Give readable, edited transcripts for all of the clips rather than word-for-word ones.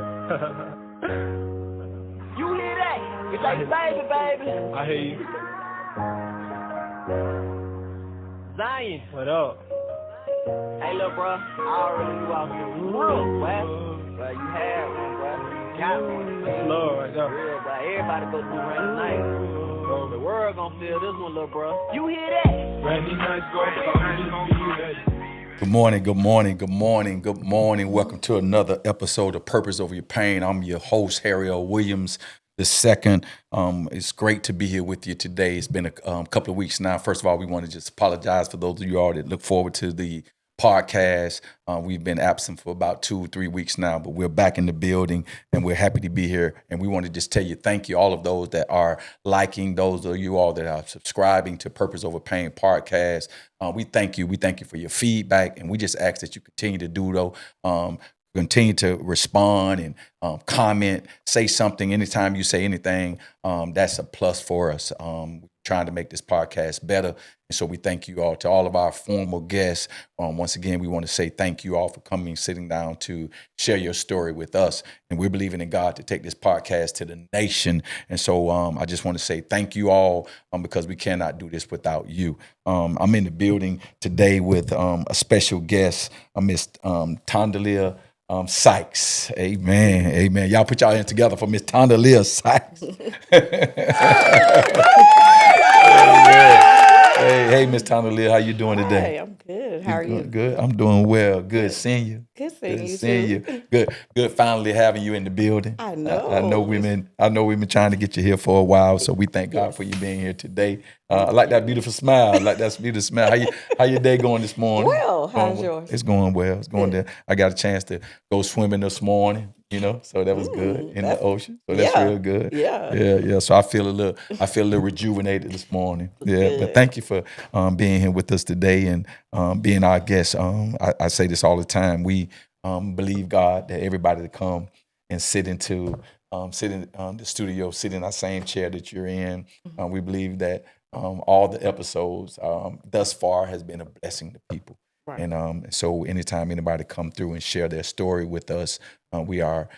You hear that? It's like baby. I hear you. Zion. What up? Hey, little bro. I already knew I was gonna do this, boy. But you had one, bro. You got one. That's love right there. Real, but everybody go through rainy nights. The world gonna feel this one, little bro. You hear that? Rainy nights gonna be ready. Good morning. Welcome to another episode of Purpose Over Your Pain. I'm your host, Harry O. Williams II. It's great to be here with you today. It's been a couple of weeks now. First of all, we want to just apologize for those of you all that look forward to the podcast. We've been absent for about 2-3 weeks now, but we're back in the building and we're happy to be here. And we want to just tell you, thank you, all of those that are liking, those of you all that are subscribing to Purpose Over Pain podcast. We thank you. We thank you for your feedback. And we just ask that you continue to do though. Continue to respond and comment, say something. Anytime you say anything, that's a plus for us. We're trying to make this podcast better. And so we thank you all. To all of our formal guests, once again, we want to say thank you all for coming, sitting down to share your story with us. And we're believing in God to take this podcast to the nation. And so I just want to say thank you all because we cannot do this without you. I'm in the building today with a special guest, Miss Tondalia Sykes. Amen. Y'all put y'all hands together for Miss Tondalia Sykes. Hey, Miss Tondalia, how you doing today? Hey, I'm good. How are you? Good. I'm doing well. Good seeing you. Good seeing you. Good finally having you in the building. I know. I know we've been trying to get you here for a while, so we thank God for you being here today. I like that beautiful smile. How your day going this morning? Well, how's yours? It's going well. It's going there. I got a chance to go swimming this morning, so that was good in the ocean. So that's real good. Yeah. So I feel a little rejuvenated this morning. Yeah. Good. But thank you for being here with us today and being our guest. I say this all the time. We believe God that everybody to come and sit in the studio, sit in our same chair that you're in. We believe that all the episodes thus far has been a blessing to people. Right. And so anytime anybody come through and share their story with us, we are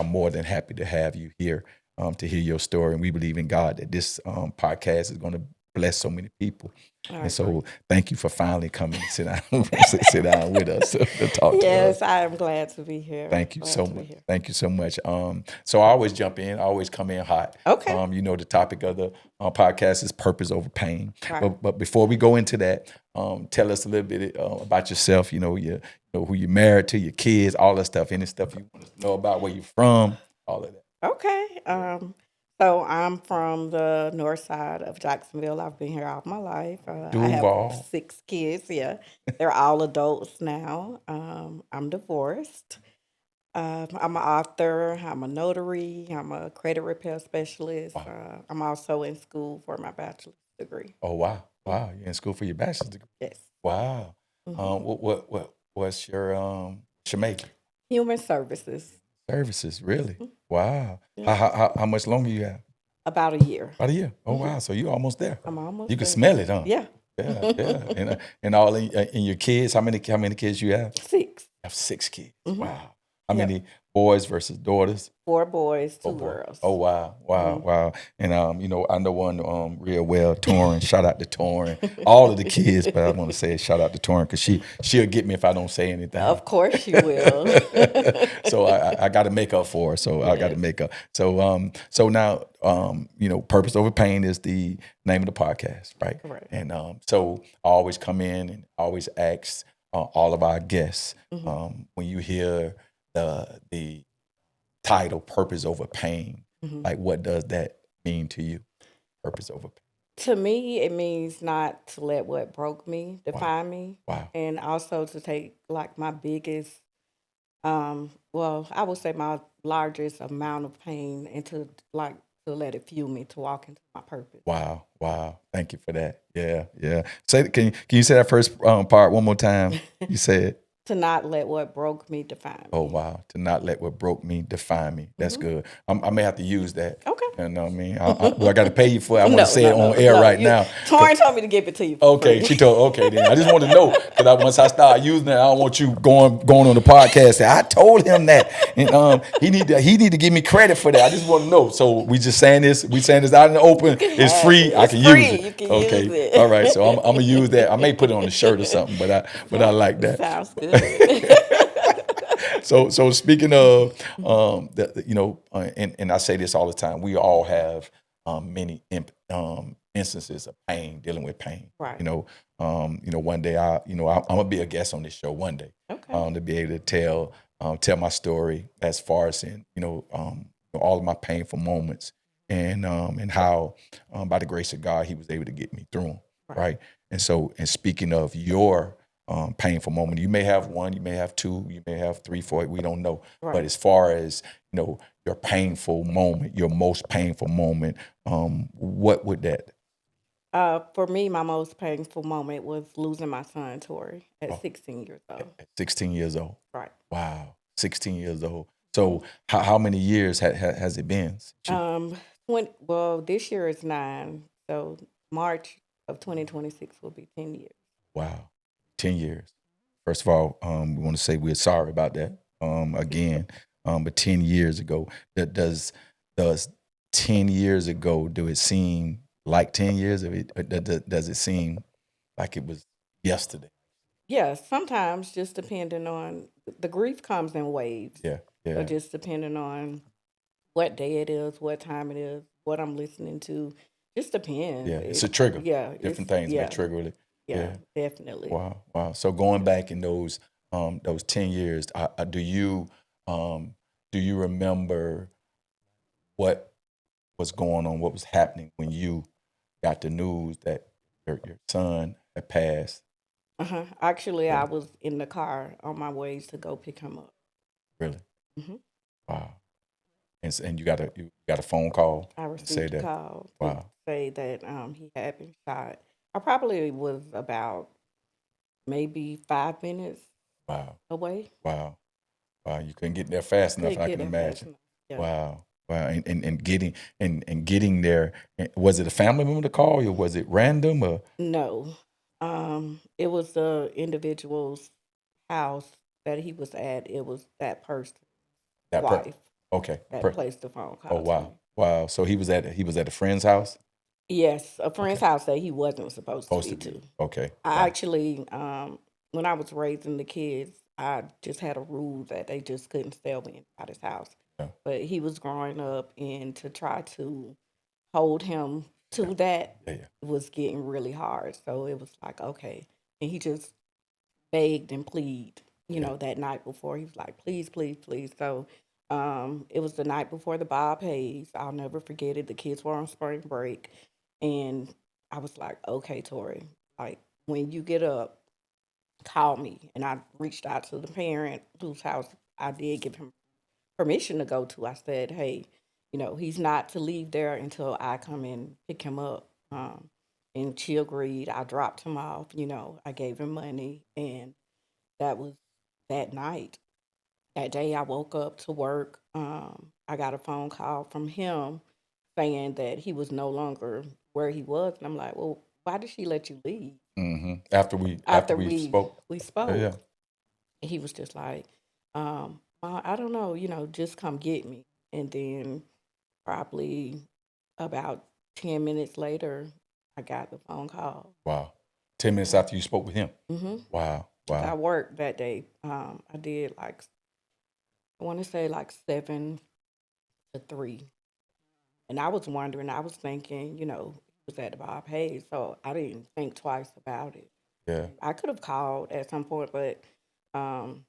more than happy to have you here to hear your story. And we believe in God that this podcast is going to bless so many people. And so thank you for finally coming to sit down with us to talk to us. Yes, I am glad to be here. Thank you so much. Thank you so much. So I always jump in. I always come in hot. Okay. The topic of the podcast is purpose over pain. Right. But before we go into that, tell us a little bit about yourself. Who you're married to, your kids, all that stuff. Any stuff you want to know about, where you're from, all of that. Okay. So I'm from the north side of Jacksonville. I've been here all my life. I have 6 kids. Yeah, they're all adults now. I'm divorced. I'm an author. I'm a notary. I'm a credit repair specialist. Wow. I'm also in school for my bachelor's degree. Oh wow! You're in school for your bachelor's degree. Yes. Wow. Mm-hmm. What's your major? Human services. Services, really? Mm-hmm. Wow. Yeah. How much longer you have? About a year. About a year. Oh wow! So you're almost there. I'm almost. You can there. smell it, huh? Yeah. Yeah. And all in your kids. How many kids you have? 6. I have 6 kids. Mm-hmm. Wow. How many boys versus daughters? 4 boys, 2 girls. Oh wow. And I know one real well, Torin. Shout out to Torin. All of the kids, but I want to say shout out to Torin because she'll get me if I don't say anything. Of course she will. So I got to make up for her. So I got to make up. So now Purpose Over Pain is the name of the podcast, right? Correct. And so I always come in and always ask all of our guests when you hear the title Purpose Over Pain, like what does that mean to you? Purpose over pain. To me, it means not to let what broke me define me. Wow. And also to take like my biggest, I would say my largest amount of pain and to let it fuel me to walk into my purpose. Wow. Thank you for that. Yeah. Can you say that first part one more time? You said To not let what broke me define Oh, me. wow. To not let what broke me define me. That's Mm-hmm. good. I may have to use that. Okay. You know what I mean? Well, I got to pay you for it. I want to No, say no, it on no, air no. right now. Torin told me to give it to you for Okay, free. she told. Okay, then I just want to know because once I start using it, I don't want you going on the podcast. Say, I told him that, and he need to give me credit for that. I just want to know. So we just saying this. We saying this out in the open. can It's have free. it. I It's can free. use it. You can Okay, use it. all right. So I'm gonna use that. I may put it on a shirt or something, but I like that. Sounds good. So speaking of, and I say this all the time, we all have many instances of pain, dealing with pain. Right. One day I'm gonna be a guest on this show one day. Okay. To be able to tell my story as far as in all of my painful moments and how by the grace of God He was able to get me through them. Right. And speaking of your painful moment. You may have one, you may have two, you may have three, four. We don't know. Right. But as far as your painful moment, your most painful moment, what would that? For me, my most painful moment was losing my son, Tori, at 16 years old. At 16 years old. Right. Wow, 16 years old. So how many years has it been? This year is 9, so March of 2026 will be 10 years. Wow, 10 years. First of all, we want to say we're sorry about that. Again, but 10 years ago, does 10 years ago, do it seem like 10 years of it? Or does it seem like it was yesterday? Yeah, sometimes just depending on the grief comes in waves. Yeah, So yeah, just depending on what day it is, what time it is, what I'm listening to, just depends. yeah. It's a trigger. Yeah, Different things may trigger it. yeah, definitely. Wow. So going back in those 10 years, do you remember what was going on, what was happening when you got the news that your son had passed? Actually, Yeah. I was in the car on my way to go pick him up. Really? hmm Wow. And you got a phone call I to say received a that? call to Wow. say that he had been shot. I probably was about maybe 5 minutes Wow. away. Wow. Wow. You couldn't get there fast enough, Couldn't I get can there fast imagine. enough. Yeah. Wow. Wow. And getting there, was it a family member to call or was it random or? No, it was the individual's house that he was at. It was that person's That wife Okay. that placed the phone Oh, call to me. wow. Wow. So he was at a friend's house? Yes, a friend's Okay. house that he wasn't supposed to Supposed be to be. to. Okay. I Wow. actually, when I was raising the kids, I just had a rule that they just couldn't sell me inside his house. Yeah. But he was growing up, and to try to hold him to that Yeah. was getting really hard. So it was like, okay. And he just begged and pleaded, Yeah. that night before. He was like, please, please, please. So it was the night before the Bob Hayes. I'll never forget it. The kids were on spring break. And I was like, okay, Tori, like when you get up, call me. And I reached out to the parent whose house I did give him permission to go to. I said, hey, he's not to leave there until I come and pick him up. And she agreed. I dropped him off, I gave him money. And that was that night. That day I woke up to work. I got a phone call from him saying that he was no longer where he was. And I'm like, well, why did she let you leave? Mm-hmm. After After we we spoke. we spoke. Yeah. He was just like, I don't know, just come get me. And then probably about 10 minutes later, I got the phone call. Wow. 10 minutes after you spoke with him. Mm-hmm. Wow. I Wow. worked that day. I did I want to say 7 to 3. And I was wondering, I was thinking, it was at the Bob Hayes, so I didn't think twice about it. Yeah. I could have called at some point, but um,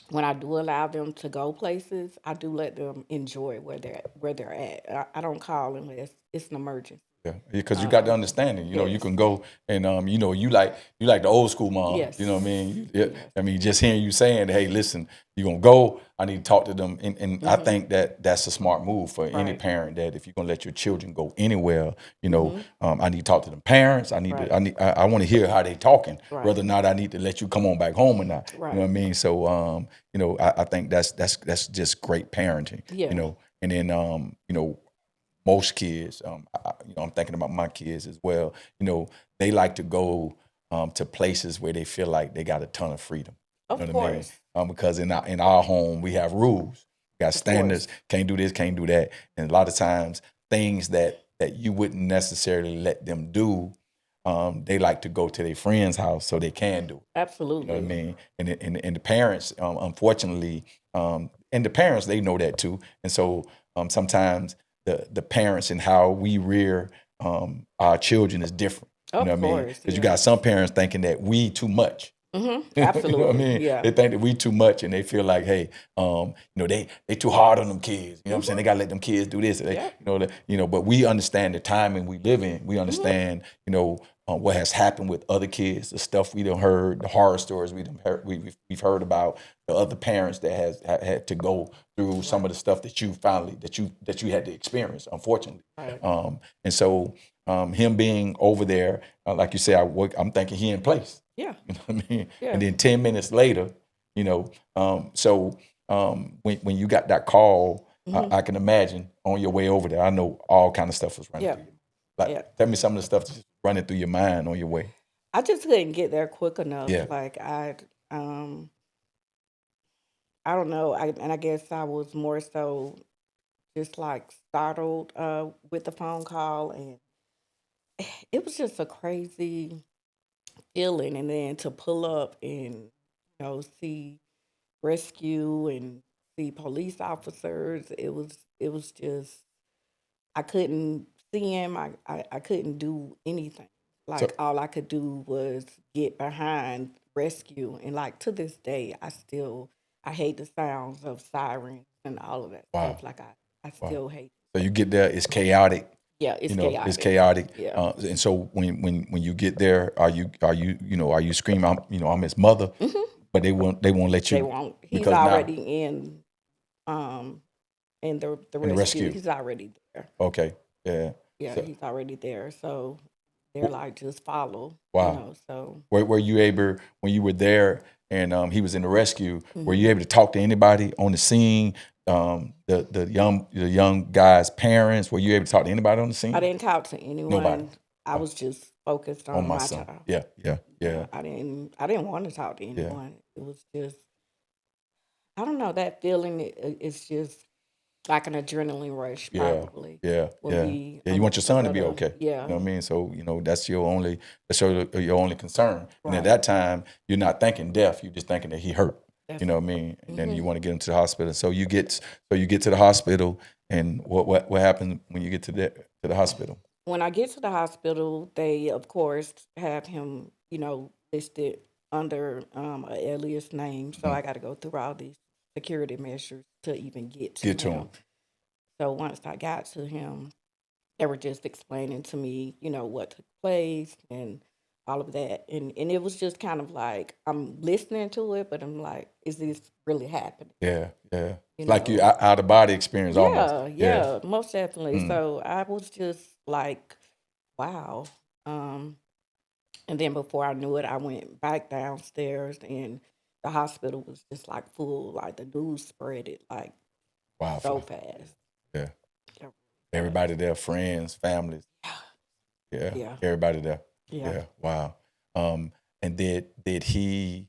when I do allow them to go places, I do let them enjoy where they're at. I don't call unless it's an emergency. Yeah, because you got the understanding. You know, you Yes. can go and you know, you like the old school mom. Yes. You know what I mean? Yeah. Yes. I mean, just hearing you saying, "Hey, listen, you're gonna go. I need to talk to them," and I think that that's a smart move for any Right. parent. That if you're gonna let your children go anywhere, you know, Mm-hmm. I need to talk to them parents. Right. I want to hear how they talking, Right. whether or not I need to let you come on back home or not. Right. You know what I mean? So, you know, I think that's just great parenting. Yeah. You know, and then you know, most kids, you know, I'm thinking about my kids as well. You know, they like to go to places where they feel like they got a ton of freedom. You Of know what I mean? course. Because in our home we have rules, we got Of standards. course. Can't do this, can't do that, and a lot of times things that you wouldn't necessarily let them do, they like to go to their friend's house so they can do it. You know what I Absolutely. mean? And the parents, unfortunately, and the parents they know that too. And so sometimes the parents and how we rear our children is different. You know Of what I mean? course. Because you Yeah. got some parents thinking that we too much. Mm-hmm. You know what I Absolutely. mean? Yeah. They think that we too much, and they feel like, hey, you know, they too hard on them kids. You know what I'm saying? They gotta let them kids do this. They, Yep. you know. But we understand the timing we live in. We understand, you know, what has happened with other kids, the stuff we done heard, the horror stories we done heard, we've heard about, the other parents that has had to go through some of the stuff that you finally that you had to experience, unfortunately. Right. And so him being over there, like you say, I'm thinking he in place. Yeah. You know what I mean? Yeah. And then 10 minutes later, you know, when you got that call, I can imagine on your way over there, I know all kind of stuff was running Yeah. through you. Like, Yeah. tell me some of the stuff that's running through your mind on your way. I just couldn't get there quick enough. Yeah. Like I don't know. I guess I was more so just like startled with the phone call, and it was just a crazy feeling. And then to pull up and see rescue and see police officers, it was just I couldn't see him. I couldn't do anything. So, Like all I could do was get behind rescue, and like to this day, I hate the sounds of sirens and all of that wow, stuff. Like I wow. still hate. So you get there, it's chaotic. Yeah, it's You know, it's chaotic. chaotic. Yeah. And so when you get there, are you screaming? I'm his mother, but they won't let They you won't. He's because now already um in the in the rescue. rescue. He's already there. Okay, yeah. Yeah, So, he's already there. So they're like, just follow. wow. So Were you able, when you were there and he was in the rescue, were mhm. you able to talk to anybody on the scene? The young guy's parents, were you able to talk to anybody on the I scene? didn't talk to Nobody. anyone. I Oh, was just focused on on my my son. child. Yeah, yeah, yeah, Yeah, I didn't want to talk to yeah, anyone. It was just I don't know, that feeling. It's just like an adrenaline rush, yeah, probably yeah, would yeah. be Yeah, you want your son to be better. okay. You Yeah, know what I mean? So, that's your only concern. And at right. that time, you're not thinking death, you're just thinking that he hurt. You That's know what I mean? And then hmm you want to get him to the hospital. So you get to the hospital, and what happened when you get to the hospital? When I get to the hospital, they of course have him, listed under a alias name. So Mhm. I got to go through all these security measures to even get to Get to him. him. So once I got to him, they were just explaining to me, what took place and all of that. And it was just kind of like I'm listening to it, but I'm like, is this really happening? Yeah, yeah. You It's like you know? out of body experience almost. Yeah, Yeah. yeah, most definitely. Mm. So I was just like, wow. Um, and then before I knew it, I went back downstairs and the hospital was just like full, like the news spread it like Wow. so fast. Yeah. Yeah, fast. Everybody there, friends, families. Yeah. Yeah, Everybody there. yeah. Yeah. Wow. Um, and did he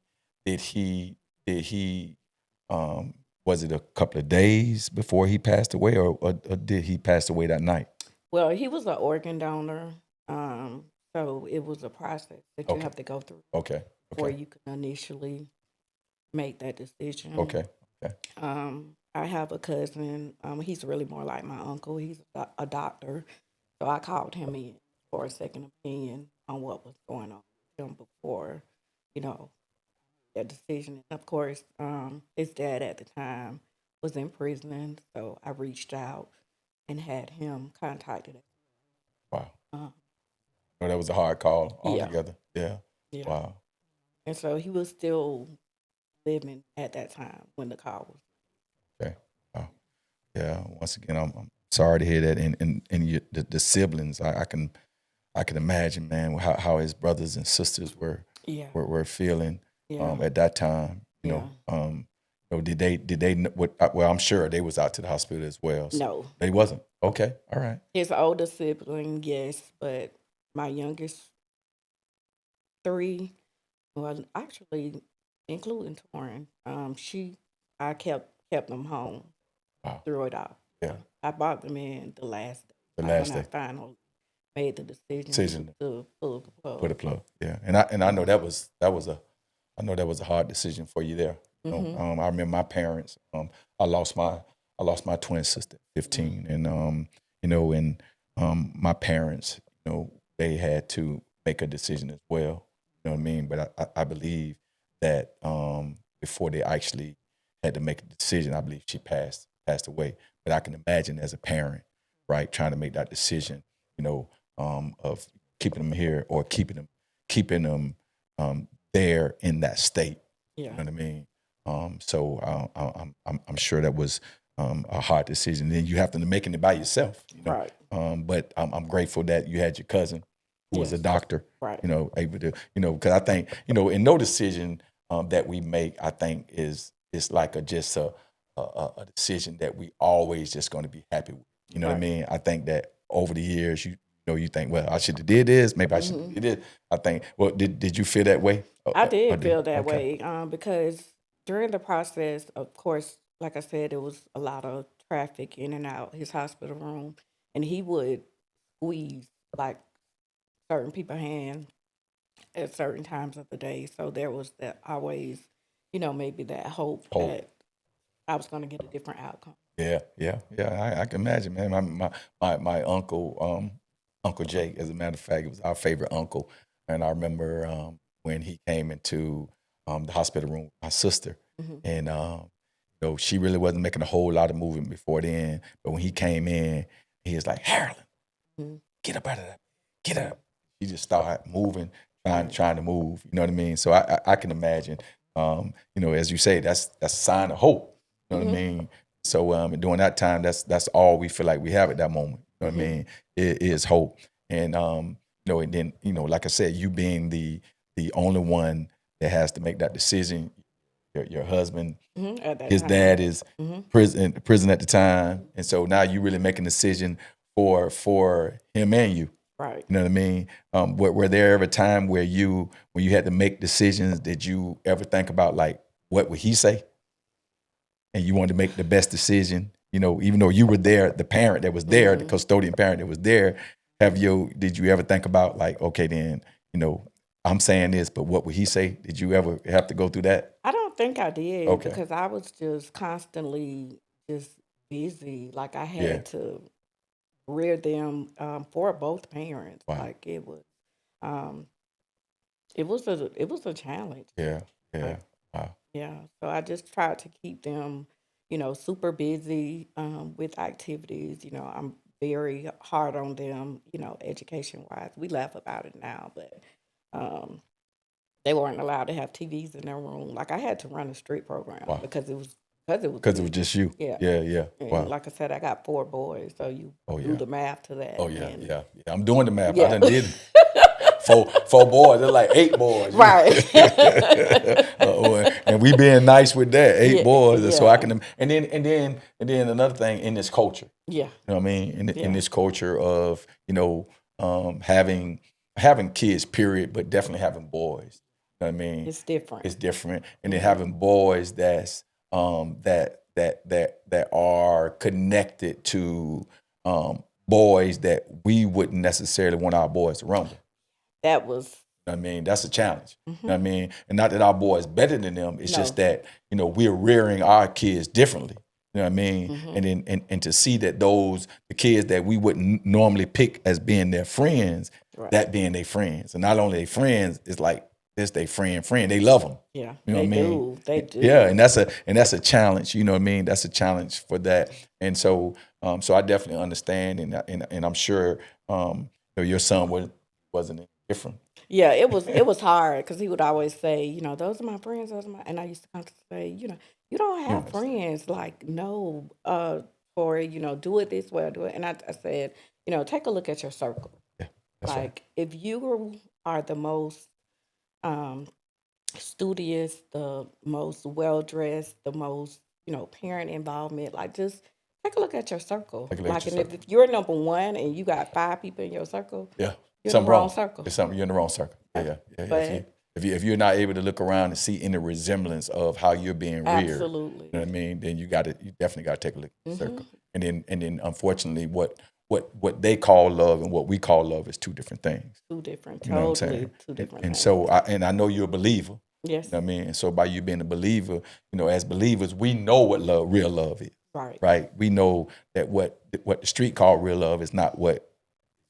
um was it a couple of days before he passed away, or did he pass away that night? Well, he was an organ donor. So it was a process that you Okay. have to go through Okay. before Okay. you can initially make that decision. Okay. Okay. I have a cousin. He's really more like my uncle. He's a doctor. So I called him in for a second opinion on what was going on with him before, you know, that decision. And of course, his dad at the time was in prison. So I reached out and had him contacted. Wow. Uh, Oh, that was a hard call yeah, altogether. Yeah. yeah. Wow. And so he was still living at that time when the call was. Okay. Wow. Yeah. Once again, I'm sorry to hear that. And the siblings, I can imagine, man, how his brothers and sisters Yeah, were feeling yeah, at that time. yeah. Did they what? Well, I'm sure they was out to the hospital as well. So No, they wasn't. Okay. All right. his older sibling, yes, but my youngest three, well, actually, including Torin, I kept them home Wow. through it all. Yeah. I brought them in the last day, The like last when I day finally made the decision decision to pull the put plug. a plug. Yeah. And I know that was a hard decision for you there. Mm-hmm. I remember my parents. I lost my twin sister at 15, and and my parents, they had to make a decision as well. You know what I mean? But I believe that before they actually had to make a decision, I believe she passed away. But I can imagine as a parent, right, trying to make that decision, of keeping them here or keeping them there in that state. You Yeah, know what I mean? So I'm sure that was a hard decision. Then you have to make it by yourself. right. But I'm grateful that you had your cousin who was a Yes, doctor. right. Able to because I think in no decision that we make, I think is like just a decision that we always just going to be happy with. You know what I Right. mean? I think that over the years, you think, well, I should have did this. Maybe I should have Mm-hmm. did this. I think. Well, did you feel that way? I did feel that Okay. way because during the process, of course, like I said, it was a lot of traffic in and out his hospital room, and he would squeeze like certain people's hand at certain times of the day. So there was that always, maybe that hope Hope. that I was going to get a different outcome. Yeah. I can imagine, man. My uncle, Uncle Jake, as a matter of fact, it was our favorite uncle, and I remember when he came into the hospital room with my sister, Hmm. and she really wasn't making a whole lot of movement before then, but when he came in, he was like, Harold, Hmm. get up out of that, get up. He just started moving, trying Right. trying to move. You know what I mean? So I can imagine. As you say, that's a sign of hope. You know what I Hmm. mean? So during that time, that's all we feel like we have at that moment. You know what I Hmm. mean? It is hope, and and then like I said, you being the only one that has to make that decision. Your husband, Hmm. At that his time. dad is Hmm. prison at the time, and so now you really making a decision for him and you. Right. You know what I mean? Were there ever a time where when you had to make decisions, did you ever think about like what would he say, and you wanted to make the best decision? Even though you were there, the parent that was there, the Hmm. custodian parent that was there, did you ever think about like, okay, then I'm saying this, but what would he say? Did you ever have to go through that? I don't think I did Okay, because I was just constantly just busy. Like I yeah, had to rear them for both parents. wow, Like um, it was a challenge. yeah, yeah, Like wow, yeah, so I just tried to keep them, super busy with activities. I'm very hard on them, education wise. We laugh about it now, but um, they weren't allowed to have TVs in their room. Like I had to run a street program wow, because it was because it was me. just you. Yeah. Yeah, yeah, And wow. like I said, I got 4 boys, so you Oh do yeah. the math to that. Oh yeah, And yeah, yeah. I'm doing the math. I yeah. done did four boys. They're like 8 boys, Right. and we being nice with that 8 Yeah. boys. So I Yeah. can, and then another thing in this culture. Yeah. You know what I mean? In Yeah. this culture of having kids, period, but definitely having boys. You know what I mean? It's different. It's different, and then Hmm. having boys that's that are connected to boys that we wouldn't necessarily want our boys to run with. That was. You know what I mean? That's a challenge. You know Hmm. what I mean? And not that our boys better than them. It's just No. that, we're rearing our kids differently. You know what I mean? Hmm. And then and to see that the kids that we wouldn't normally pick as being their friends, Right. that being their friends. And not only their friends, it's like this their friend. They love them. Yeah. You know They what I mean? do. They do. Yeah, and that's a challenge. You know what I mean? That's a challenge for that. And so I definitely understand, and I'm sure your son wasn't any different. Yeah, it was hard because he would always say, those are my friends, those are my, and I used to constantly say, you don't have friends, like no, for do it this way, or do it, and I said, take a look at your circle, Yeah, that's right. like if you are the most um studious, the most well dressed, the most parent involvement, like just take a look at your circle, Take a look at like, your and if circle. you're number one and you got 5 people in your circle, Yeah, you're in the something wrong wrong. circle. It's something you're in the wrong circle. Yeah, yeah, yeah. Yeah. But If you're not able to look around and see any resemblance of how you're being reared, absolutely. you know what I mean? Then you definitely got to take a look at the circle. Mm-hmm. And then unfortunately, what they call love and what we call love is two different things. Two different, You know what I'm totally saying? two different And things. so I know you're a believer. Yes. You know what I mean? And so by you being a believer, as believers, we know what real love is. Right. Right? We know that what the street call real love is not what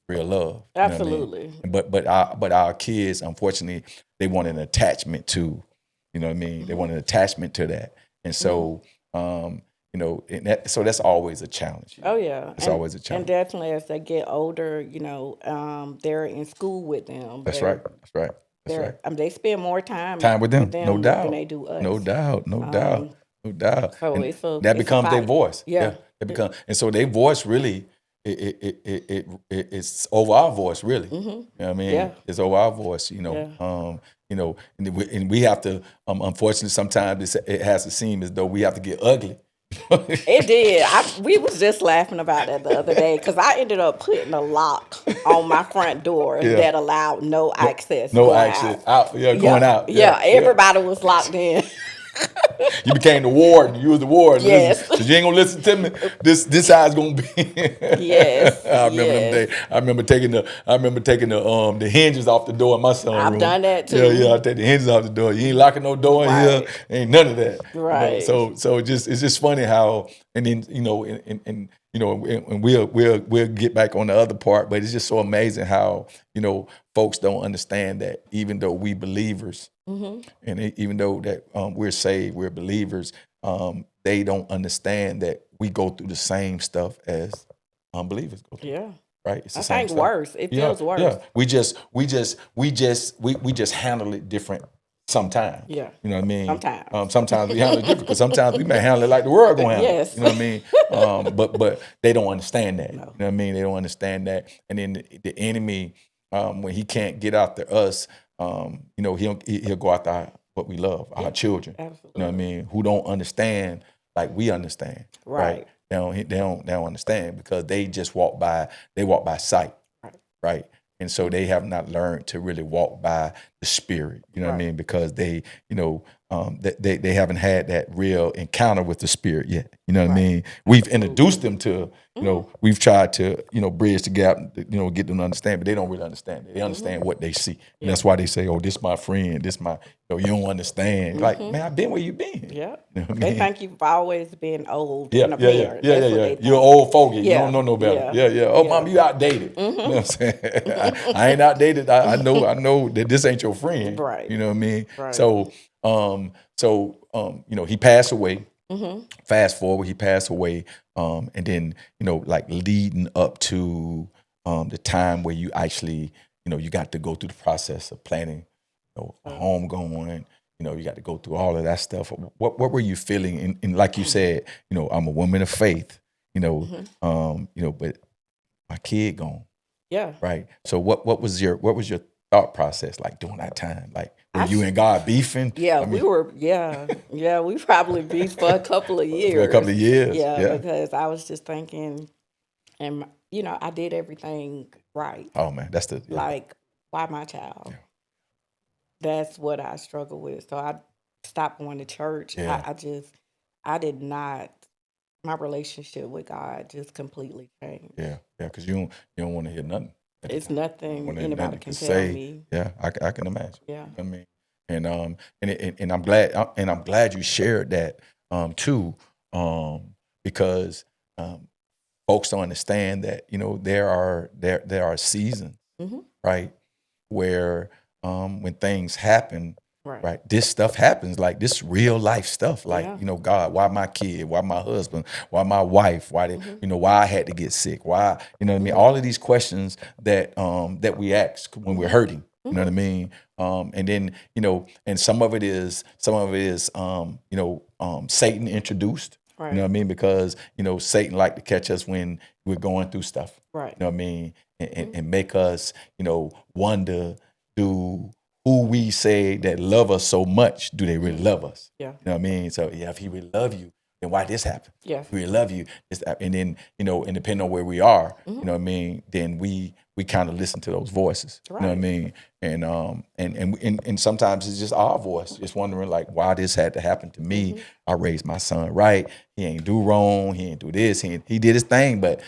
real love. Absolutely. You know what I mean? But our kids, unfortunately, they want an attachment to, you know what I mean? Mm-hmm. They want an attachment to that. And so so that's always a challenge. Oh yeah, it's always a challenge. And definitely as they get older, they're in school with them. That's right. That's right. That's right. They spend more time with them, no doubt, than they do us. No doubt. No doubt. So And it's a that becomes their fight. voice. Yeah. It becomes, and so their voice really, it's over our voice really. Mm-hmm. You know what I mean? Yeah. It's over our voice. And we have to. Unfortunately, sometimes it has to seem as though we have to get ugly. It did. We was just laughing about that the other day because I ended up putting a lock on my front door that allowed no access. No access out. Yeah, going out. Yeah, everybody was locked in. You became the warden. You was the warden. Yes. Because you ain't gonna listen to me. This how it's gonna be. Yes. I remember them days. I remember taking the hinges off the door in my son's room. I've done that too. Yeah, I take the hinges off the door. You ain't locking no door in here. Ain't none of that. Right. So it's just funny how, and then and we'll get back on the other part, but it's just so amazing how folks don't understand that even though we believers. Mm-hmm. And even though that we're saved, we're believers, they don't understand that we go through the same stuff as unbelievers go through. Yeah. Right? It's the I same think stuff. worse. It feels worse. Yeah. We just handle it different sometimes. Yeah. You know what I mean? Sometimes. Sometimes we handle it different because sometimes we may handle it like the world gonna handle Yes. it. You know what I mean? But they don't understand that. No. You know what I mean? They don't understand that. And then the enemy, when he can't get after us, he'll go after what we love, our children. Absolutely. You know what I mean? Who don't understand like we understand. Right. They don't understand because they just walk by sight. Right. And so they have not learned to really walk by the spirit. You know what I mean? Because they they haven't had that real encounter with the spirit yet. You know what I mean? We've introduced them to, we've tried to, bridge the gap, get them to understand, but they don't really understand it. They understand what they see. And that's why they say, oh, this my friend, this my, you don't understand. Like, man, I've been where you been. Yeah. You know what I They mean? think you've always been old Yeah, and a parent. That's what they think. You're an old fogey. Yeah. You don't know no better. Yeah. Yeah. Oh, mom, you outdated. You know what I'm saying? I ain't outdated. I know that this ain't your friend. Right. You know what I mean? Right. So, he passed away. Mm-hmm. Fast forward, he passed away. And then, like leading up to the time where you actually, you got to go through the process of planning, a home going. You got to go through all of that stuff. What were you feeling? And like you said, I'm a woman of faith. But my kid gone. Yeah. Right. So what was your thought process like during that time? Like, were you and God beefing? Yeah, we were. Yeah, we probably beefed for a couple of years. For a couple of years. Yeah, because I was just thinking, and I did everything right. Oh man, that's like, why my child? Yeah. That's what I struggle with. So I stopped going to church. Yeah. I did not. My relationship with God just completely changed. Yeah, because you don't want to hear nothing. It's nothing anybody can tell me. Yeah, I can imagine. Yeah. I mean, and I'm glad you shared that too, because folks don't understand that there are seasons, Mm-hmm. right, where when things happen, right? This stuff happens, like this real life stuff. Like, Yeah. God, why my kid? Why my husband? Why my wife? Why did, why I had to get sick? Why, you know what I mean? All of these questions that we ask when we're hurting. You know what I mean? And then, and some of it is Satan introduced. You know what I mean? Because, Satan like to catch us when we're going through stuff. Right. You know what I mean? And make us, wonder, do who we say that love us so much, do they really love us? Yeah. You know what I mean? So yeah, if he really love you, then why this happen? Yeah. If he really love you, and then, and depending on where we are, you know what I mean, then we kind of listen to those voices. You know what I mean? And sometimes it's just our voice, just wondering like why this had to happen to me. I raised my son right. He ain't do wrong. He ain't do this. He did his thing, but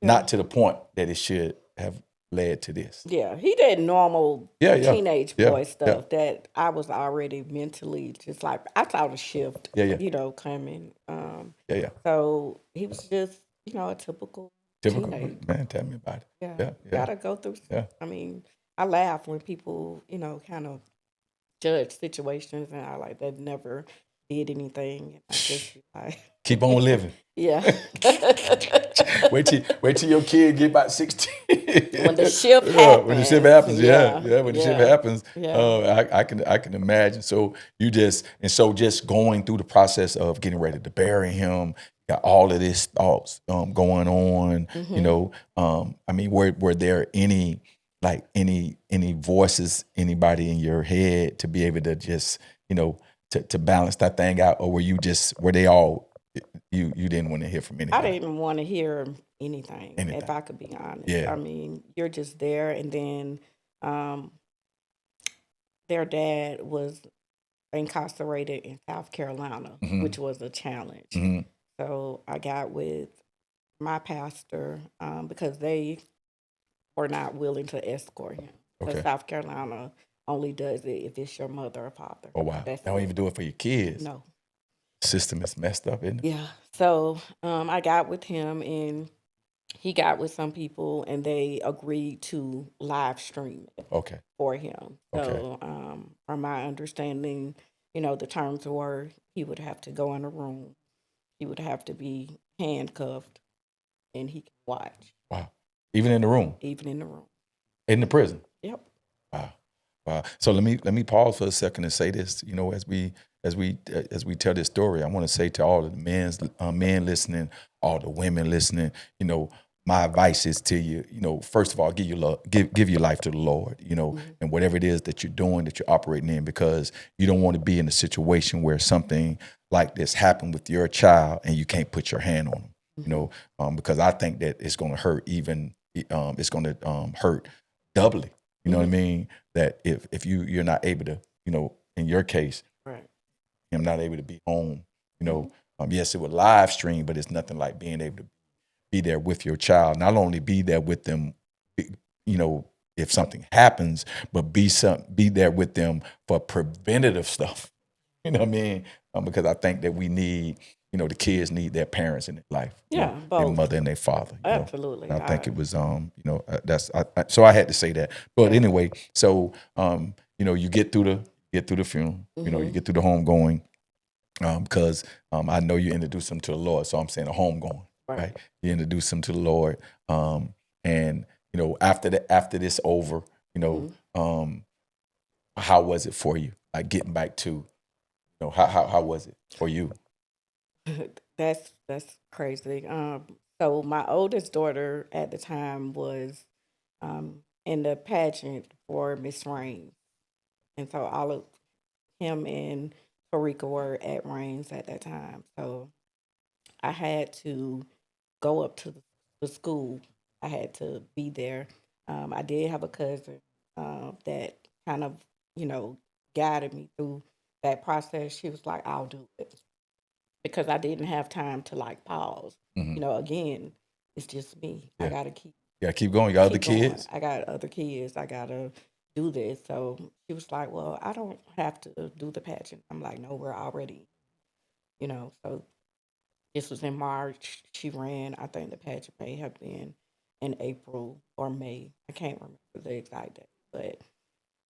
not to the point that it should have led to this. Yeah, he did normal teenage boy stuff that I was already mentally just like, I saw the shift, coming. So he was just, a typical teenager. Man, tell me about it. Yeah. Gotta go through. I mean, I laugh when people, kind of judge situations, and I like that never did anything. And I just be like, keep on living. Yeah. wait till your kid get about 16. When the shift happens. When the shift happens, when the shift happens, I can imagine. So just going through the process of getting ready to bury him, got all of this thoughts going on. I mean, were there any voices, anybody in your head to be able to just to balance that thing out, or were they all? You didn't want to hear from anybody. I didn't want to hear anything, if I could be honest. Yeah. I mean, you're just there, and then their dad was incarcerated in South Carolina, which was a challenge. So I got with my pastor because they were not willing to escort him. Because South Carolina only does it if it's your mother or father. Oh, wow. They don't even do it for your kids. No. System is messed up, isn't it? Yeah. So I got with him, and he got with some people, and they agreed to live stream it for him. So from my understanding, the terms were he would have to go in a room. He would have to be handcuffed, and he could watch. Wow. Even in the room? Even in the room. In the prison? Yep. Wow. So let me pause for a second and say this. As we tell this story, I want to say to all of the men listening, all the women listening, my advice is to you, first of all, give your life to the Lord, and whatever it is that you're doing, that you're operating in, because you don't want to be in a situation where something like this happened with your child and you can't put your hand on them, because I think that it's going to hurt it's going to hurt doubly. You know what I mean? That if you're not able to, in your case, I'm not able to be home, yes, it would live stream, but it's nothing like being able to be there with your child. Not only be there with them, if something happens, but be there with them for preventative stuff. You know what I mean? Because I think that we need, the kids need their parents in their life. Both. Their mother and their father. Absolutely. And I think it was, so I had to say that. But anyway, so, you get through the funeral, you get through the homegoing, because I know you introduced them to the Lord. So I'm saying a homegoing, right? You introduce them to the Lord. And, after this over, how was it for you? Like getting back to, how was it for you? That's crazy. So my oldest daughter at the time was in the pageant for Miss Rain, and so all of him and Tarika were at Rains at that time. So I had to go up to the school. I had to be there. I did have a cousin that kind of, guided me through that process. She was like, "I'll do it," because I didn't have time to like pause. Again, it's just me. I gotta keep going. You got other going. kids? I got other kids. I gotta do this. So she was like, "Well, I don't have to do the pageant." I'm like, "No, we're already, So this was in March. She ran. I think the pageant may have been in April or May. I can't remember the exact date, but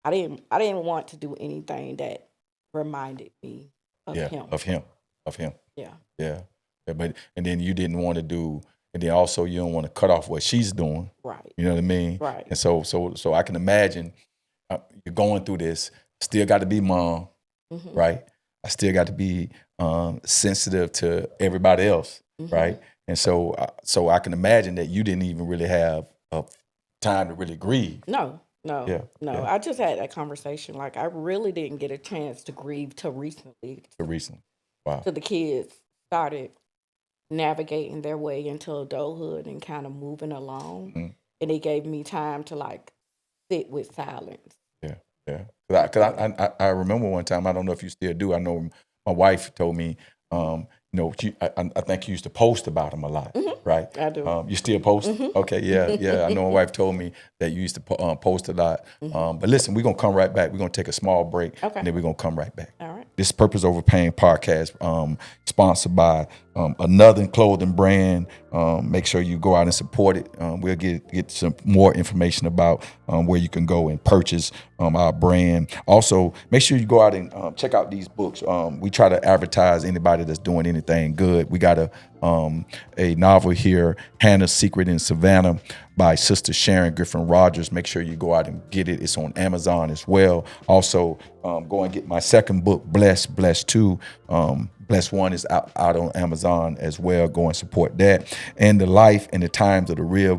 I didn't want to do anything that reminded me of Yeah, him. of him. Yeah. Yeah. But and then you didn't want to do, and then also you don't want to cut off what she's doing. Right. You know what I mean? Right. And so I can imagine you're going through this. Still got to be mom, right? I still got to be sensitive to everybody else, right? And so I can imagine that you didn't even really have time to really grieve. No. Yeah. I just had that conversation. Like, I really didn't get a chance to grieve till recently. So recently. Wow. Till the kids started navigating their way into adulthood and kind of moving along. And it gave me time to, like, sit with silence. Yeah. Because I remember one time, I don't know if you still do, I know my wife told me, I think you used to post about him a lot, right? I do. You still post? Okay, yeah. I know my wife told me that you used to post a lot. But listen, we're going to come right back. We're going to take a small break, and then we're going to come right back. All right. This Purpose Over Pain podcast, sponsored by another clothing brand. Make sure you go out and support it. We'll get some more information about where you can go and purchase our brand. Also, make sure you go out and check out these books. We try to advertise anybody that's doing anything good. We got a novel here, Hannah's Secret in Savannah, by Sister Sharon Griffin Rogers. Make sure you go out and get it. It's on Amazon as well. Also, go and get my second book, Blessed 2. Blessed 1 is out on Amazon as well. Go and support that. And The Life and the Times of the Real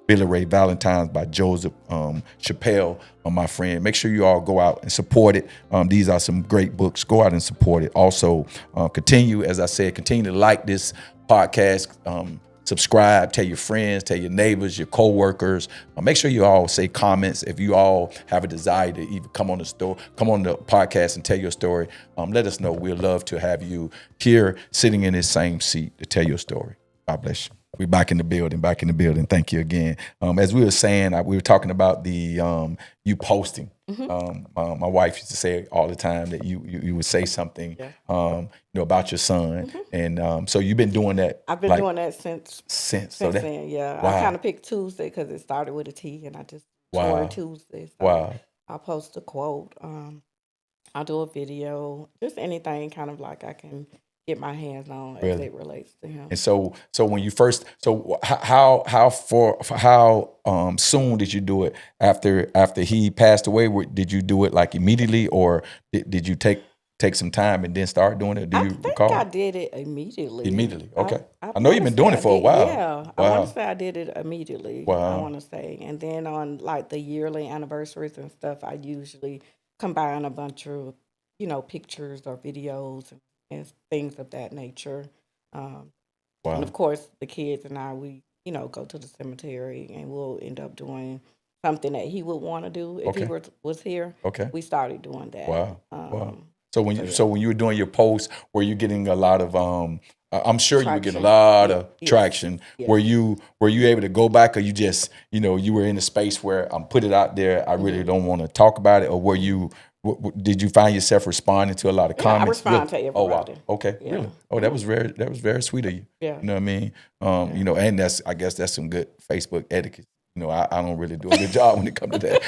Billy Ray Valentine's by Joseph Chappelle, my friend. Make sure you all go out and support it. These are some great books. Go out and support it. Also, continue to like this podcast. Subscribe, tell your friends, tell your neighbors, your coworkers. Make sure you all say comments. If you all have a desire to even come on the podcast and tell your story, let us know. We'd love to have you here sitting in this same seat to tell your story. God bless you. We're back in the building. Thank you again. As we were saying, we were talking about the you posting. My wife used to say all the time that you would say something, about your son, and so you've been doing that. I've been doing that since so then. Yeah, wow. I kind of picked Tuesday because it started with a T, and I just Wow. tore Tuesday. So Wow. I'll post a quote. I'll do a video, just anything kind of like I can get my hands on as it relates to him. And so when you first, how soon did you do it after he passed away? Did you do it like immediately, or did you take some time and then start doing it? Do you recall? I did it immediately. Immediately, okay. I know you've been doing it for a while. Yeah, wow. I want to say I did it immediately. Wow. I want to say, and then on like the yearly anniversaries and stuff, I usually combine a bunch of pictures or videos and things of that nature. Wow. And of course, the kids and I, we go to the cemetery, and we'll end up doing something that he would want to do if he was here. Okay. We started doing that. Wow. Wow. So when you were doing your posts, were you getting a lot of I'm sure you were getting a lot of traction. Yes. Were you able to go back, or you just you were in a space where I'm put it out there, I really don't want to talk about it, or were you? Did you find yourself responding to a lot of comments? I respond to everybody. Oh wow. Okay. Yeah. Really? Oh, that was very sweet of you. Yeah. You know what I mean? And I guess that's some good Facebook etiquette. I don't really do a good job when it comes to that.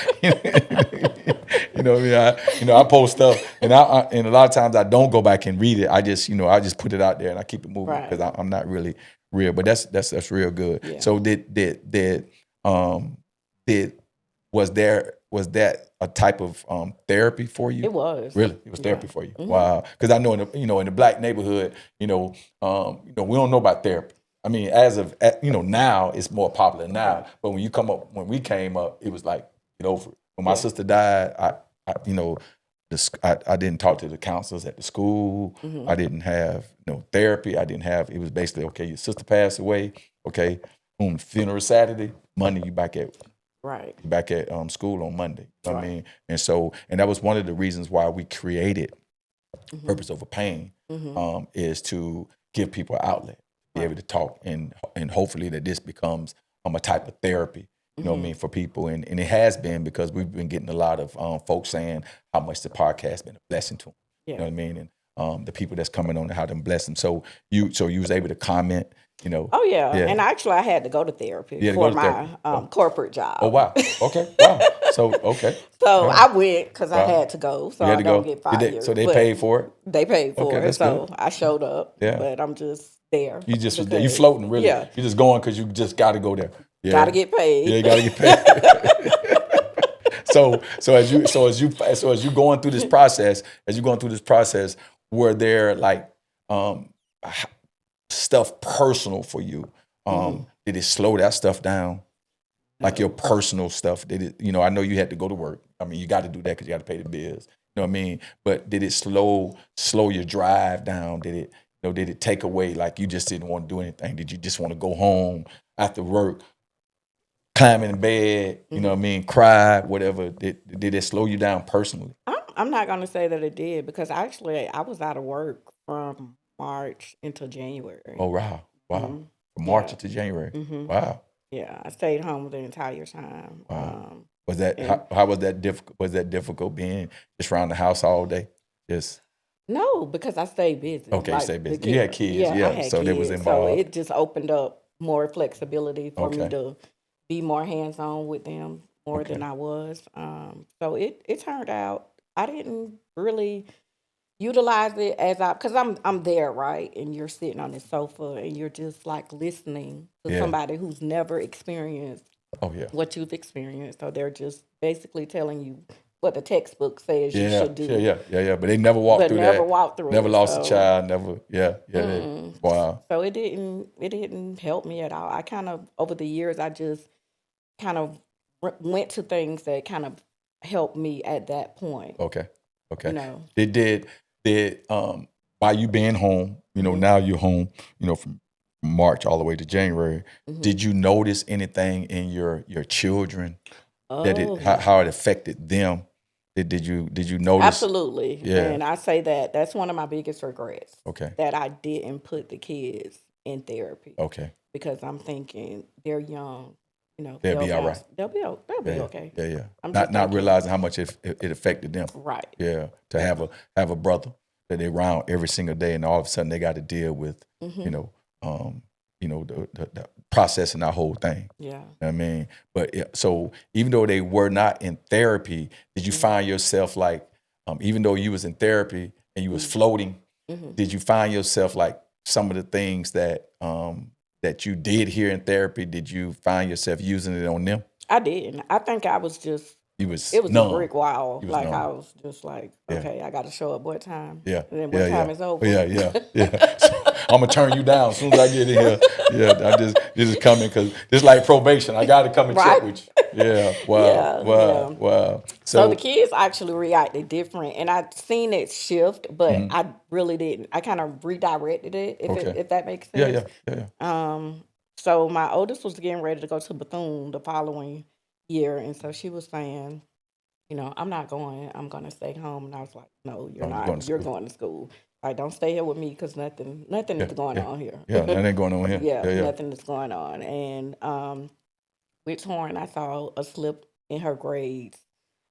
You know what I mean? I post stuff, and and a lot of times I don't go back and read it. I just put it out there and I keep it moving because I'm not really real. But that's real good. Yeah. So was that a type of therapy for you? It was. Really? It was therapy for you? Mm-hmm. Wow. Because I know in the black neighborhood, we don't know about therapy. I mean, as of now, it's more popular now. But when we came up, it was like, get over it. When my sister died, I didn't talk to the counselors at the school. Mm-hmm. I didn't have therapy. It was basically, okay, your sister passed away. Okay, funeral Saturday, Monday you back at school on Monday. You know what I mean? And that was one of the reasons why we created Purpose Over Pain, is to give people an outlet, be able to talk, and hopefully that this becomes a type of therapy. You know what I mean, for people, and it has been, because we've been getting a lot of folks saying how much the podcast has been a blessing to them. Yeah. You know what I mean, and the people that's coming on and how them bless them. So you was able to comment, You know. Oh yeah. And actually, I had to go to therapy for my corporate job. Oh wow. Okay. Wow. So okay. So Yeah. I went because I had to go, so I don't get fired. So they paid for it. They paid for it, that's so good. I showed up. Yeah. But I'm just there. You just was there. You floating really. Yeah. You just going because you just got to go there. Yeah. Got to get paid. Yeah, you got to get paid. So as you going through this process, were there like stuff personal for you? Did it slow that stuff down? Like your personal stuff? Did it? You know, I know you had to go to work. I mean, you got to do that because you got to pay the bills. You know what I mean? But did it slow your drive down? Did it take away, like you just didn't want to do anything? Did you just want to go home after work, climb in bed, you know what I mean, cry, whatever? Did it slow you down personally? I'm not going to say that it did, because actually I was out of work from March until January. Oh, wow. From March into January. Wow. Yeah, I stayed home the entire time. Wow. Was that how was that difficult? Was that difficult being just around the house all day? Just no, because I stayed busy. Okay, you stayed busy. You had kids, yeah. I had So kids, they was involved. So it just opened up more flexibility for me to be more hands on with them more than I was. So it turned out I didn't really utilize it because I'm there, right? And you're sitting on the sofa and you're just like listening to somebody who's never experienced what you've experienced. So they're just basically telling you what the textbook says you should do. Yeah. But they never walked through that. Never walked through never it. Lost a child. Never. Yeah. Wow. So it didn't help me at all. I kind of, over the years, I just kind of went to things that kind of helped me at that point. Okay. You know. Did by you being home, you know, now you're home, you know, from March all the way to January. Did you notice anything in your children that how it affected them? Did you notice? Absolutely. Yeah. And I say that's one of my biggest regrets. Okay. That I didn't put the kids in therapy. Okay. Because I'm thinking they're young. You know, they'll be all right. They'll be okay. Yeah. Not realizing how much it affected them. Right. Yeah. To have a brother that they around every single day, and all of a sudden they got to deal with, the processing that whole thing. Yeah. You know what I mean? But so even though they were not in therapy, did you find yourself like, even though you was in therapy and you was floating, did you find yourself like some of the things that that you did here in therapy, did you find yourself using it on them? I didn't. I think I was just it was numb. a brick wall. Like numb. I was just like, okay, I got to show up what time. Yeah. And then what time is over. Yeah. So I'm gonna turn you down as soon as I get in here. Yeah, this is coming because this is like probation. I got to come and check with you. Yeah. Wow. So the kids actually reacted different, and I'd seen it shift, but I really didn't. I kind of redirected it, if that makes sense. Yeah. So my oldest was getting ready to go to Bethune the following year, and so she was saying, you know, I'm not going. I'm going to stay home. And I was like, no, you're not. You're going to school. Like, don't stay here with me because nothing is going on here. Yeah, nothing going on here. Yeah, nothing is going on. And with Torrin, I saw a slip in her grades,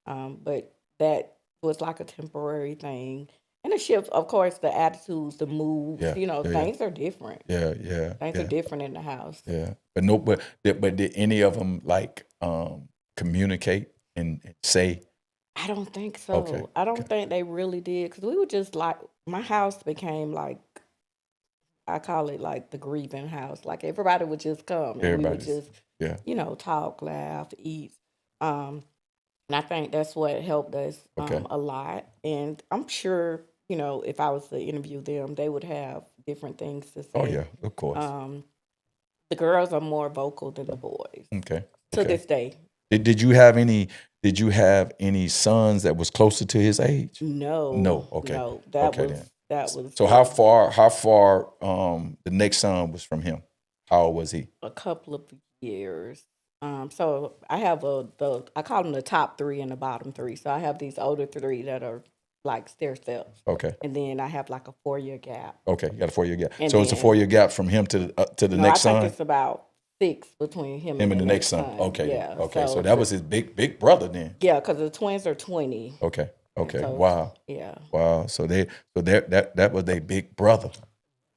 but that was like a temporary thing. And the shift, of course, the attitudes, the moves, things are different. Yeah. Things are different in the house. Yeah, but did any of them like communicate and say? I don't think so. Okay. I don't think they really did, because we were just like, my house became like, I call it like the grieving house. Like everybody would just come and we would just, talk, laugh, eat. And I think that's what helped us a lot. And I'm sure, if I was to interview them, they would have different things to say. Oh yeah, of course. The girls are more vocal than the boys. Okay. To this day. Did you have any sons that was closer to his age? No. Okay. No. That was. So how far the next son was from him? How old was he? A couple of years. So I have I call them the top three and the bottom three. So I have these older three that are like stair steps. Okay. And then I have like a 4-year gap. Okay, you got a 4-year gap. And so it's a 4-year gap from him to the next son? I think it's about 6 between him and the next son. Okay. Yeah. Okay. So that was his big brother then. Yeah, because the twins are 20. Okay. So, wow. Yeah. Wow. So that was their big brother.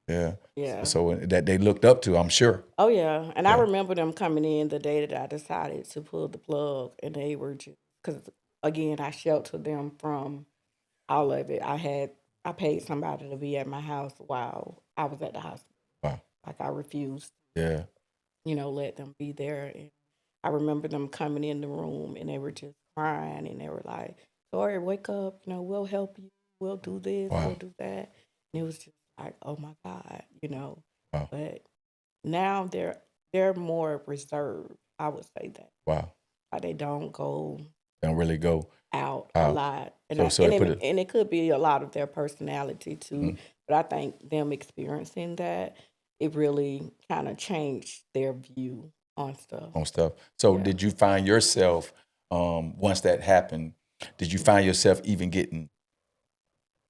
Yeah. Yeah. So that they looked up to, I'm sure. Oh yeah, and I Yeah. remember them coming in the day that I decided to pull the plug, and they were just because again I sheltered them from all of it. I paid somebody to be at my house while I was at the hospital. Wow. Like I refused, Yeah. let them be there. And I remember them coming in the room, and they were just crying, and they were like, "Tori, wake up! We'll help you. We'll do this. We'll Wow. do that." And it was just like, "Oh my God," Wow. But now they're more reserved. I would say that. Wow. Like they don't go Don't really go out a out. lot, and So it put it. and it could be a lot of their personality too. Mhm. But I think them experiencing that it really kind of changed their view on stuff. On stuff. So Yeah. did you find yourself once that happened? Did you find yourself even getting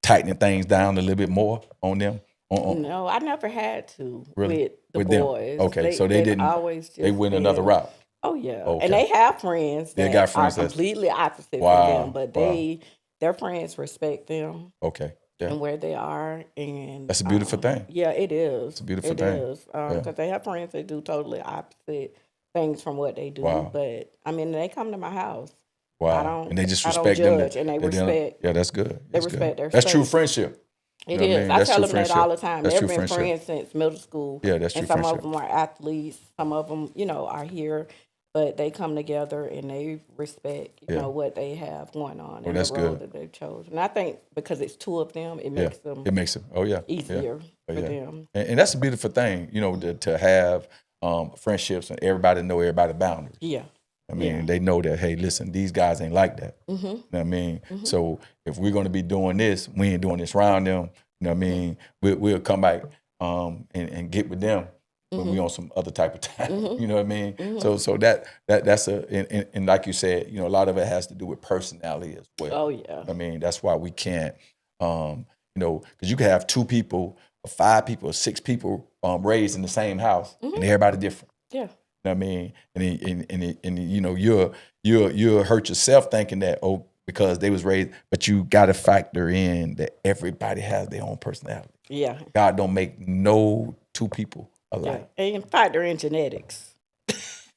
tightening things down a little bit more on them? No, I never had to Really? with the With them? boys. Okay, so they they've didn't. always just They went another been- route. Oh yeah, Okay. and they have friends They that got friends are that's- completely opposite Wow, from them, but wow. their friends respect them Okay. Yeah. and where they are, and That's a beautiful thing. Yeah, it is. It's a beautiful It thing. is because they have friends that do totally opposite things from what they do. Wow. But I mean, they come to my house. Wow. And they just I don't respect them. judge, and they don't- respect. Yeah, that's good. They That's respect good. their That's true space. friendship. It You know what I is. mean? I That's tell true them that friendship. all the time. That's They've true been friendship. friends since middle school. Yeah, that's true And some friendship. of them are athletes. Some of them, are here, but they come together and they respect, Yeah. what they have going on and that's the road good. that they've chosen. And I think because it's two of them, it Yeah. makes them It makes it. Oh yeah. easier Oh, for yeah. them. And that's a beautiful thing, to have friendships and everybody know everybody's boundaries. Yeah. I mean, they know that, hey, listen, these guys ain't like that. Mm-hmm. You know what I mean? So if we're going to be doing this, we ain't doing this around them. You know what I mean? We'll come back and get with them when we on some other type of time. You know what I mean? So that's and like you said, a lot of it has to do with personality as well. Oh, yeah. I mean, that's why we can't, because you can have 2 people, or 5 people, or 6 people raised in the same house, and everybody different. Yeah. You know what I mean? And you'll hurt yourself thinking that, because they was raised, but you got to factor in that everybody has their own personality. Yeah. God don't make no 2 people alike. Yeah. And factor in genetics.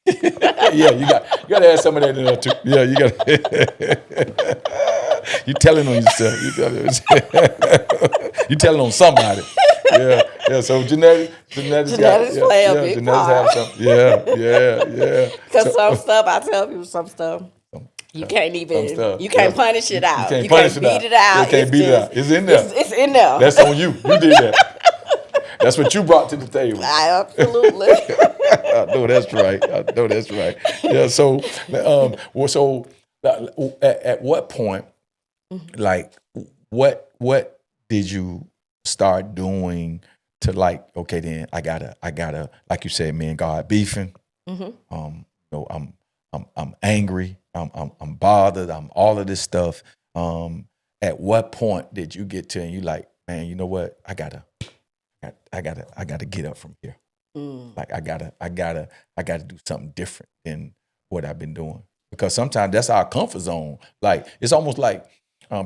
Yeah, you got to have some of that in there too. Yeah, you got. You telling on yourself. You telling on somebody. Yeah. So genetics play a big genetics part. have some. Yeah. Because some stuff, I tell people some stuff. You can't even, you can't punish it out. You can't beat it out. You can't beat it out. It's in there. It's in there. That's on you. You did that. That's what you brought to the table. Absolutely. I know that's right. Yeah. So, at what point, like, what did you start doing to, like, okay, then I gotta, like you said, me and God beefing. I'm angry. I'm bothered. I'm all of this stuff. At what point did you get to, and you like, man, you know what? I gotta get up from here. Like I gotta do something different than what I've been doing, because sometimes that's our comfort zone. Like it's almost like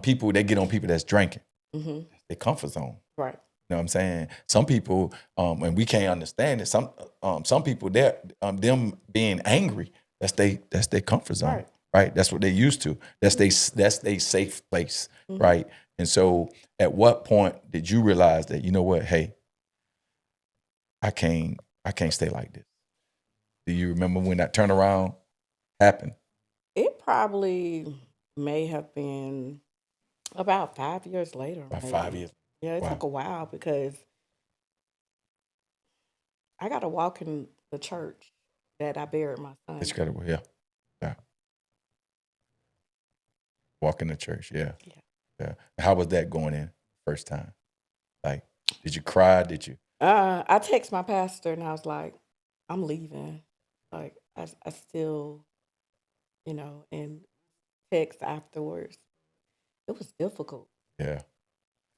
people, they get on people that's drinking. Their comfort zone. Right. You know what I'm saying? Some people, and we can't understand it. Some people, they're them being angry. That's their comfort zone. Right. That's what they used to. That's they safe place. Right. And so, at what point did you realize that, you know what? Hey, I can't stay like this. Do you remember when that turnaround happened? It probably may have been about 5 years later. About maybe. 5 years. Yeah, it Wow. took a while because I got to walk in the church that I buried my son. It's gotta, yeah. Walk in the church, yeah. How was that going in first time? Like, did you cry? Did you? I text my pastor and I was like, I'm leaving. Like, I still, and text afterwards. It was difficult. Yeah.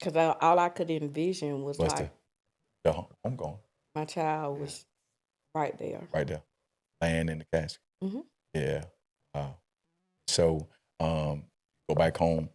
Because all I could envision was I'm going. my child was right there. Right there. Laying in the casket. Yeah. Wow. So, go back home.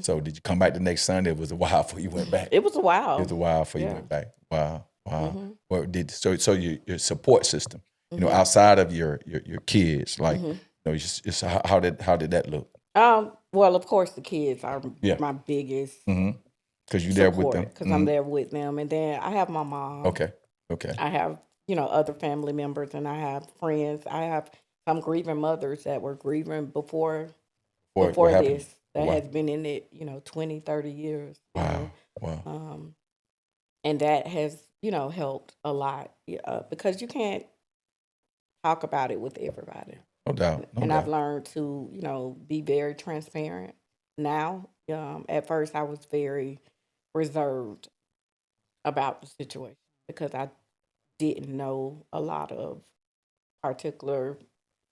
So did you come back the next Sunday? It was a while before you went back. It was a while. It was a while before you went back. Wow. Wow. Well, so your support system, Mm-hmm. outside of your kids, like, Mm-hmm. just how did that look? Well, of course, the kids are Yeah. my biggest Because you there with them. support because I'm there with them, and then I have my mom. Okay. Okay. I have other family members, and I have friends. I have some grieving mothers that were grieving before What happened? this that Wow. has been in it 20, 30 years. Wow. And that has helped a lot because you can't talk about it with everybody. No doubt. No And doubt. I've learned to, be very transparent now. At first, I was very reserved about the situation because I didn't know a lot of particular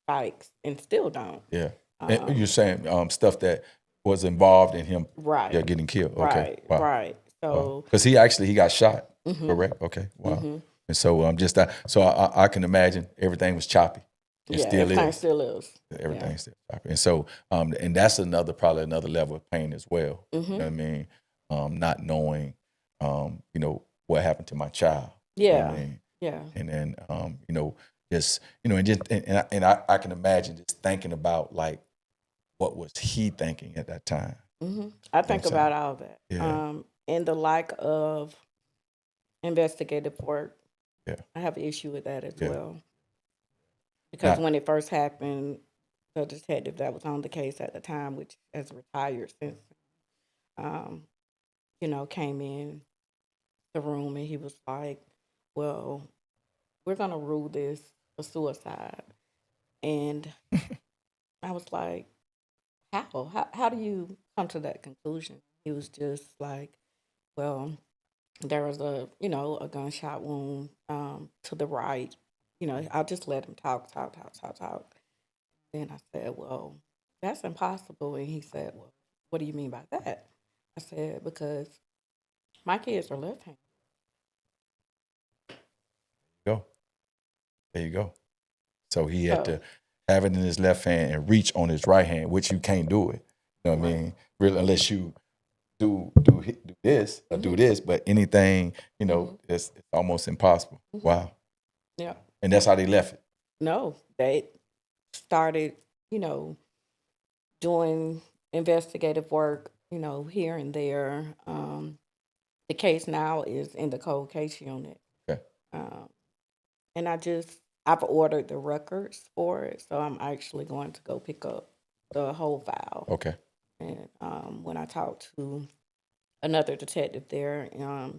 Sykes and still don't. Yeah. And you're saying stuff that was involved in him Right. getting killed. Okay. Right. Wow. Right. So, Because he got shot. Correct. Okay. Wow. And so just that. So I can imagine everything was choppy. It yeah, still everything is. still is. Everything's still choppy. And so and that's probably another level of pain as well. You know what I mean? Not knowing what happened to my child. Yeah. You know what I mean? Yeah. And then just and I can imagine just thinking about like what was he thinking at that time. I think about all that. Yeah. And the lack of investigative work. Yeah. I have an issue with that as Yeah. well. Because when it first happened, the detective that was on the case at the time, which has retired since, came in the room and he was like, well, we're going to rule this a suicide. And I was like, how do you come to that conclusion? He was just like, well, there was a gunshot wound to the right. I just let him talk. Then I said, well, that's impossible. And he said, well, what do you mean by that? I said, because my kids are left-handed. Go. There you go. So he had to have it in his left hand and reach on his right hand, which you can't do it. You know what I mean? Really, unless you do this or do this, but anything, it's almost impossible. Wow. Yeah. And that's how they left it. No, they started, doing investigative work, here and there. The case now is in the cold case unit. Okay. And I've ordered the records for it, so I'm actually going to go pick up the whole file. Okay. And when I talked to another detective there,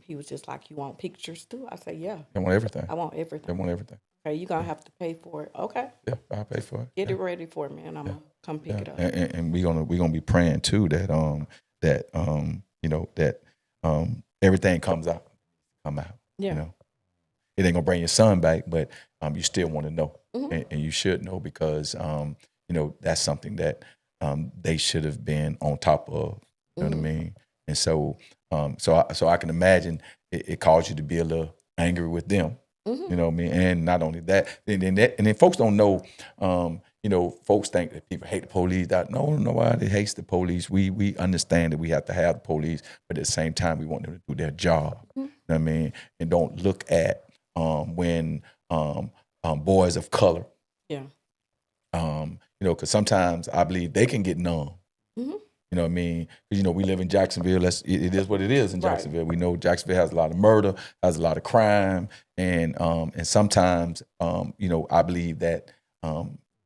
he was just like, "You want pictures too?" I said, "Yeah." They want everything. I want everything. They want everything. Okay, you're going to have to pay for it. Okay. Yeah, I'll pay for it. Get it ready for me, and I'm going to come pick it up. And we're gonna be praying too that everything come out. Yeah. It ain't gonna bring your son back, but you still want to know, and you should know because that's something that they should have been on top of. You know what I mean? And so so I can imagine it caused you to be a little angry with them. You know what I mean? And not only that, and then folks don't know. Folks think that people hate the police. No, nobody hates the police. We understand that we have to have the police, but at the same time, we want them to do their job. You know what I mean? And don't look at when boys of color. Yeah. Because sometimes I believe they can get numb. You know what I mean? Because, we live in Jacksonville. It is what it is in Jacksonville. Right. We know Jacksonville has a lot of murder, has a lot of crime. And sometimes, I believe that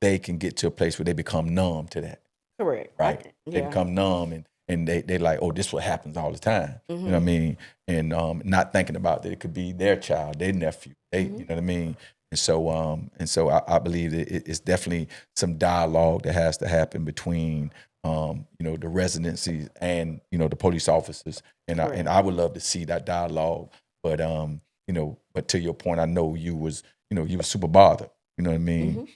they can get to a place where they become numb to that. Correct. Right? They become numb and they like, oh, this is what happens all the time. You know what I mean? And not thinking about that it could be their child, their nephew. You know what I mean? And so I believe that it's definitely some dialogue that has to happen between the residencies and the police officers, and I would love to see that dialogue. But but to your point, I know you was super bothered. You know what I mean?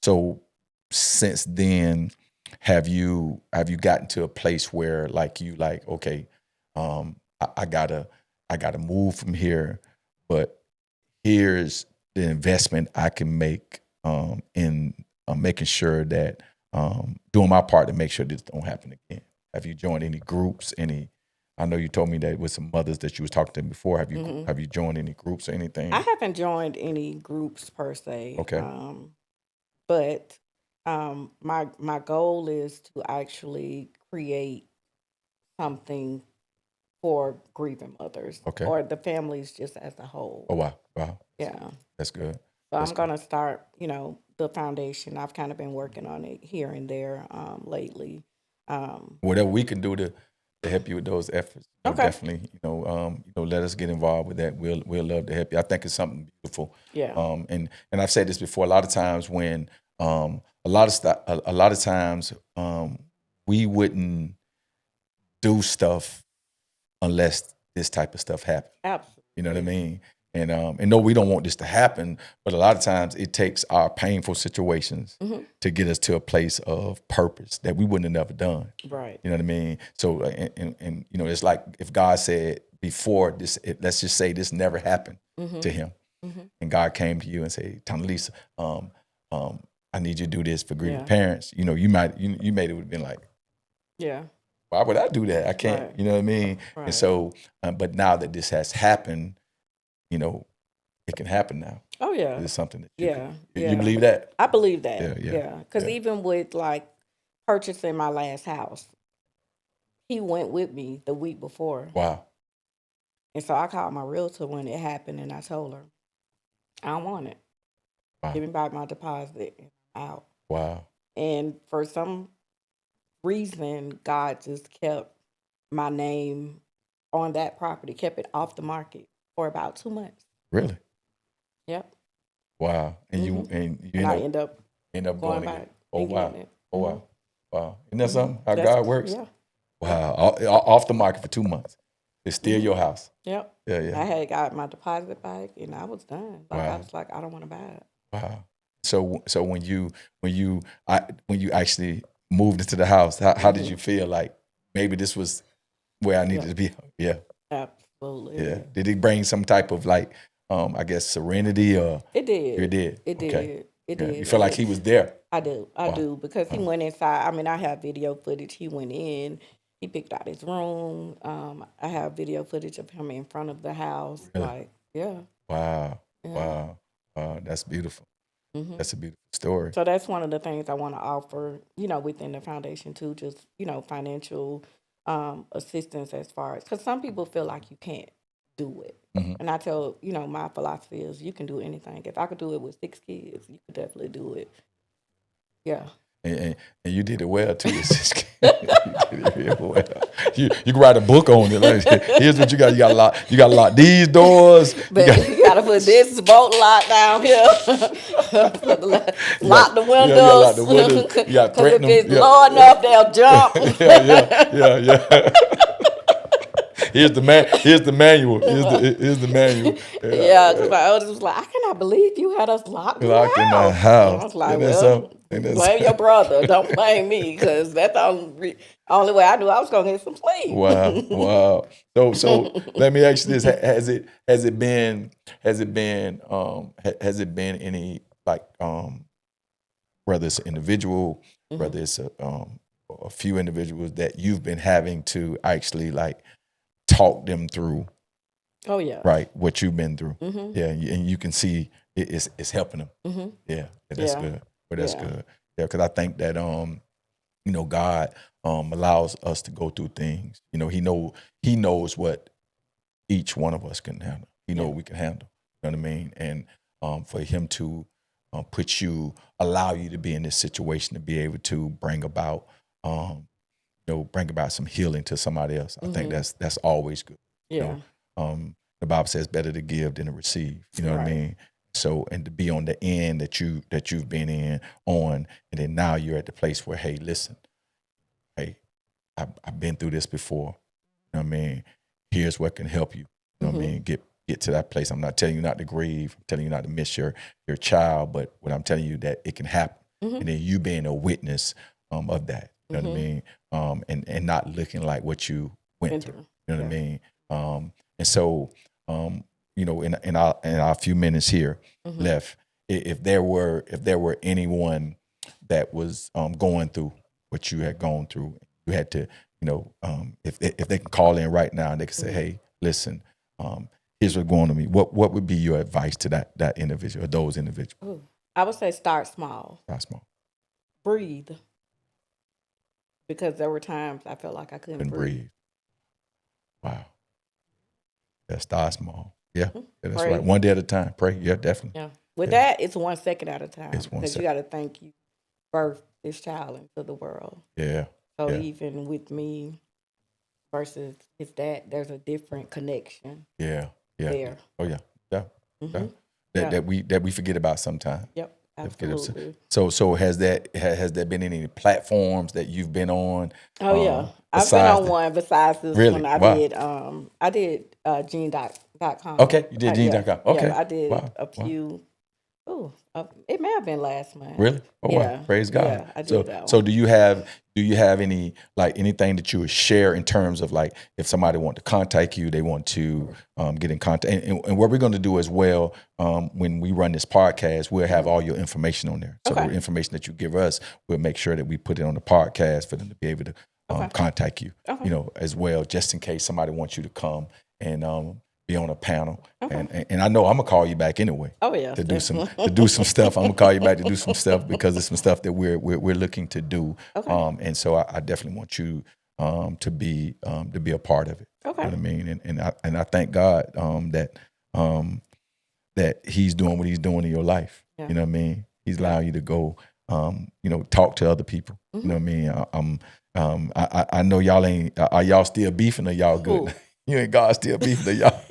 So since then, have you gotten to a place where okay, I gotta move from here, but here's the investment I can make in making sure that doing my part to make sure this don't happen again. Have you joined any groups, any I know you told me that with some mothers that you was talking to before. Have you joined any groups or anything? I haven't joined any groups per se. Okay. But my goal is to actually create something for grieving mothers Okay. or the families just as a whole. Oh wow. Yeah. That's good. So I'm gonna start, the foundation. I've kind of been working on it here and there lately. Whatever we can do to help you with those efforts, Okay. definitely. Let us get involved with that. We'll love to help you. I think it's something beautiful. Yeah. And I've said this before. A lot of times when a lot of times we wouldn't do stuff unless this type of stuff happens. Absolutely. You know what I mean? And no, we don't want this to happen, but a lot of times it takes our painful situations to get us to a place of purpose that we wouldn't have never done. Right. You know what I mean? So, and it's like if God said before this, let's just say this never happened to him, and God came to you and said, Tondalia, I need you to do this for grieving parents. You made it would have been like, yeah. Why would I do that? I can't. Right. You know what I mean? Right. And so, but now that this has happened, it can happen now. Oh yeah. It's something that you believe that? I believe that. Yeah. Because even with like purchasing my last house, he went with me the week before. Wow. And so I called my realtor when it happened, and I told her, I don't want it. Wow. Give me back my deposit and I'm out. Wow. And for some reason, God just kept my name on that property, kept it off the market for about 2 months. Really? Yep. Wow. And you I end up going back. Oh wow. It. Oh wow. Wow. Isn't that something? How God works? Yeah. Wow. Off the market for 2 months. It's still your house. Yep. Yeah. I had got my deposit back, and I was done. Like Wow. I was like, I don't want to buy it. Wow. So when you actually moved into the house, how did you feel? Like maybe this was where I needed to be? Yeah. Absolutely. Yeah. Did it bring some type of like, I guess serenity or? It did. It did. It did. Okay. It Yeah. did. You feel like he was there? I do. I do because he went inside. I mean, I have video footage. He went in. He picked out his room. I have video footage of him in front of the house. Really? Like, yeah. Wow. Yeah. Wow. That's beautiful. That's a beautiful story. So that's one of the things I want to offer, within the foundation too, just, financial assistance as far as, because some people feel like you can't do it. And I tell, my philosophy is you can do anything. If I could do it with 6 kids, you could definitely do it. Yeah. And you did it well too. You did it real well. You can write a book on it. Like, here's what you got. You got to lock these doors. But you got to put this bolt lock down here. Lock the windows. Yeah, lock the windows. You got to threaten them. If it's low enough, they'll jump. Yeah. Here's the manual. Here's the manual. Yeah, because my oldest was like, I cannot believe you had us locked in the in the house. I was like, Ain't that blame your brother. Don't blame me, because that's the only way I knew I was going to get some sleep. Wow. So let me ask you this: has it been any like whether it's an individual, whether it's a few individuals that you've been having to actually like talk them through? Oh yeah. Right, what you've been through. Yeah, and you can see it's helping them. Yeah, that's good. But that's good. Yeah, because I think that God allows us to go through things. He knows what each one of us can handle. He knows what we can handle. You know what I mean? And for him to allow you to be in this situation, to be able to bring about some healing to somebody else. I think that's always good. Yeah. The Bible says better to give than to receive. You know what I mean? So, and to be on the end that you've been on, and then now you're at the place where, hey, listen, hey, I've been through this before. You know what I mean? Here's what can help you. You know what I mean? Get to that place. I'm not telling you not to grieve. I'm telling you not to miss your child, but what I'm telling you that it can happen. And then you being a witness of that. You know what I mean? And not looking like what you went through. You know what I mean? And so, in our few minutes here left, if there were anyone that was going through what you had gone through, you had to if they can call in right now and they can say, hey, listen, here's what's going on me. What would be your advice to that individual or those individuals? Ooh, I would say start small. Start small. Breathe. Because there were times I felt like I couldn't breathe. Wow. Yeah, start small. Yeah, that's Pray. right. One day at a time. Pray. Yeah, definitely. Yeah. With that, it's 1 second at a time. It's 1 Because you second. got to think you birthed this child into the world. Yeah. So yeah. even with me versus his dad, there's a different connection. Yeah. Yeah. There. Oh yeah. Yeah. Mm-hmm. That we forget about sometimes. Yep. Absolutely. So has there been any platforms that you've been on? Oh yeah, I've been on one besides this really? one. I did gene.com. Okay, you did gene.com. Okay, yeah, I did a few. Oh, it may have been last month. Really? Oh yeah. wow! Praise God. Yeah, I did that one. So do you have any anything that you would share in terms of like if somebody want to contact you, they want to get in contact, and what we're going to do as well when we run this podcast, we'll have all your information on there. So the information that you give us, we'll make sure that we put it on the podcast for them to be able to contact you. As well, just in case somebody wants you to come and be on a panel, and I know I'm gonna call you back anyway. Oh yeah, to do some stuff. I'm gonna call you back to do some stuff because it's some stuff that we're looking to do. And so I definitely want you to be a part of it. Okay. You know what I mean? And I thank God that He's doing what He's doing in your life. Yeah. You know what I mean? He's allowing you to go talk to other people. You know what I mean? I know y'all ain't. Are y'all still beefing or y'all good? Ooh. You and God still beefing or y'all?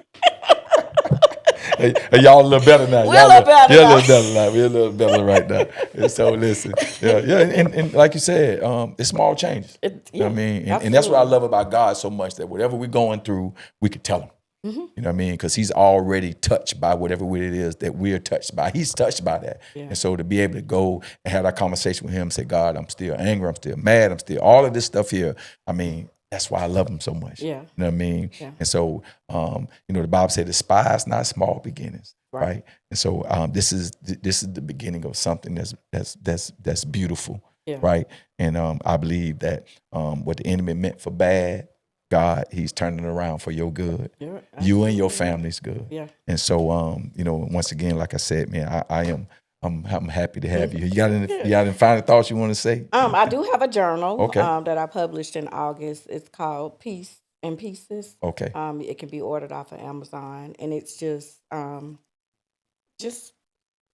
Hey, y'all a little better now. We're a little better now. A little better now. We're a little better right now. And so listen, and like you said, it's small changes. You know what I mean? And that's what I love about God so much, that whatever we're going through, we could tell Him. You know what I mean? Because He's already touched by whatever it is that we're touched by. He's touched by that. Yeah. And so to be able to go and have that conversation with Him, say, God, I'm still angry, I'm still mad, I'm still all of this stuff here. I mean, that's why I love Him so much. Yeah. You know what I mean? Yeah. And so, the Bible said, despise not small beginnings, right? And so, this is the beginning of something that's beautiful, right? And I believe that what the enemy meant for bad, God, He's turning it around for your good. Yeah, you and your family's good. Yeah. And so, once again, like I said, man, I'm happy to have you. You got any final thoughts you want to say? I do have a journal that I published in August. It's called Peace and Pieces. Okay. It can be ordered off of Amazon, and it's just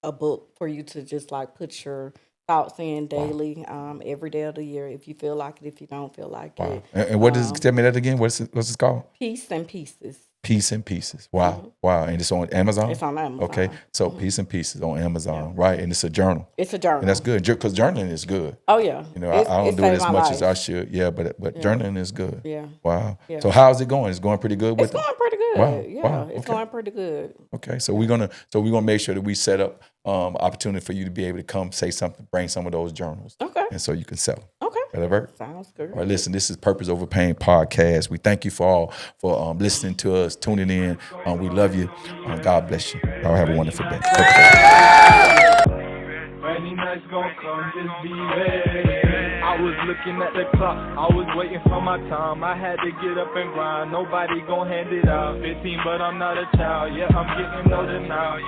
a book for you to just like put your thoughts in daily, every day of the year. If you feel like it, if you don't feel like it. And what does tell me that again? What's it called? Peace and Pieces. Peace and Pieces. Wow. Wow. And it's on Amazon? It's on Amazon. Okay. So Peace and Pieces on Amazon, right? And it's a journal. It's a journal. And that's good because journaling is good. Oh, yeah. I don't do it as much as I should. Yeah, but journaling is good. Yeah. Wow. Yeah. So how's it going? It's going pretty good with It's going pretty good. Wow. Yeah. Wow. It's going pretty good. Okay. So we're gonna make sure that we set up opportunity for you to be able to come say something, bring some of those journals. Okay. And so you can sell them. Okay. Whatever. Sounds good. All right, listen, this is Purpose Over Pain podcast. We thank you for listening to us, tuning in. We love you. God bless you. Y'all have a wonderful day. Any night's gonna come, just be ready. I was looking at the clock, I was waiting for my time. I had to get up and grind, nobody gon' hand it out. 15, but I'm not a child, yeah, I'm getting older now.